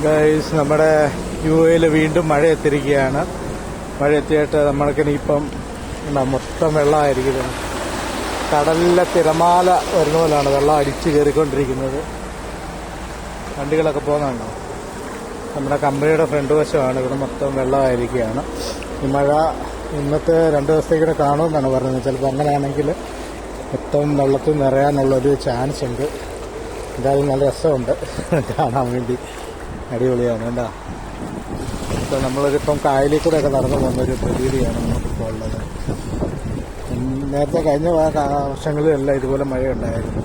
Guys, നമ്മുടെ U എയിൽ വീണ്ടും മഴ എത്തിയിരിക്കുകയാണ്. മഴ എത്തിയിട്ട് നമ്മൾക്കിനിയിപ്പം മൊത്തം വെള്ളമായിരിക്കുന്നത്. കടലിലെ തിരമാല വരുന്ന പോലെയാണ് വെള്ളം അടിച്ച് കയറിക്കൊണ്ടിരിക്കുന്നത്. വണ്ടികളൊക്കെ പോകുന്നുണ്ടോ? നമ്മുടെ കമ്പനിയുടെ ഫ്രണ്ട് വശമാണ്. ഇവിടെ മൊത്തം വെള്ളമായിരിക്കുകയാണ്. ഈ മഴ ഇന്നത്തെ 2 ദിവസത്തേക്കൂടെ കാണുമെന്നാണ് പറയുന്നത്. ചിലപ്പോൾ അങ്ങനെയാണെങ്കിൽ മൊത്തം വെള്ളത്തിൽ നിറയാനുള്ളൊരു ചാൻസ് ഉണ്ട്. എന്തായാലും നല്ല രസമുണ്ട് കാണാൻ വേണ്ടി. അടിപൊളിയാണ് കേട്ടോ. ഇപ്പോൾ നമ്മളിപ്പം കായലിൽ കൂടെയൊക്കെ നടന്നു പോകുന്നൊരു പ്രതീതിയാണ് നമുക്കിപ്പോൾ ഉള്ളത്. നേരത്തെ കഴിഞ്ഞ വർഷങ്ങളിലെല്ലാം ഇതുപോലെ മഴയുണ്ടായിരുന്നു.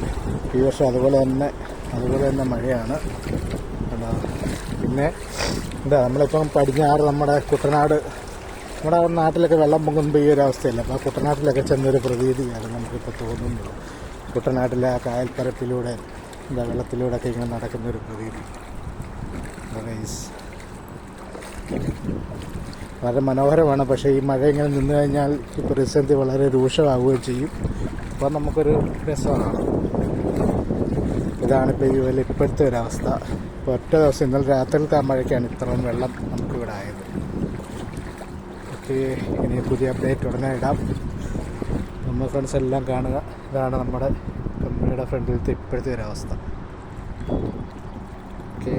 ഈ വർഷം അതുപോലെ തന്നെ മഴയാണ് കേട്ടോ. പിന്നെ നമ്മളിപ്പം പടിഞ്ഞാറ് നമ്മുടെ കുട്ടനാട്, നമ്മുടെ നാട്ടിലൊക്കെ വെള്ളം പൊങ്ങുമ്പോൾ ഈ ഒരു അവസ്ഥയല്ല. അപ്പോൾ ആ കുട്ടനാട്ടിലൊക്കെ ചെന്നൊരു പ്രതീതിയാണ് നമുക്കിപ്പോൾ തോന്നുന്നത്. കുട്ടനാട്ടിലെ ആ കായൽപ്പരപ്പിലൂടെ വെള്ളത്തിലൂടെയൊക്കെ ഇങ്ങനെ നടക്കുന്നൊരു പ്രതീതി. വളരെ മനോഹരമാണ്. പക്ഷേ ഈ മഴ ഇങ്ങനെ നിന്ന് കഴിഞ്ഞാൽ ഈ പ്രതിസന്ധി വളരെ രൂക്ഷമാവുകയും ചെയ്യും. അപ്പോൾ നമുക്കൊരു രസമാണ്. ഇതാണിപ്പോൾ ഈ ഇപ്പോഴത്തെ ഒരവസ്ഥ. ഇപ്പോൾ ഒറ്റ ദിവസം ഇന്നലെ രാത്രിയിലത്തെ ആ മഴയ്ക്കാണ് ഇത്രയും വെള്ളം നമുക്കിവിടെ ആയത്. ഓക്കെ, ഇനി പുതിയ അപ്ഡേറ്റ് ഉടനെ ഇടാം. നമ്മൾ ഫ്രണ്ട്സ് എല്ലാം കാണുക. ഇതാണ് നമ്മുടെ കമ്പനിയുടെ ഫ്രണ്ടിലത്തെ ഇപ്പോഴത്തെ ഒരവസ്ഥ. ഓക്കെ.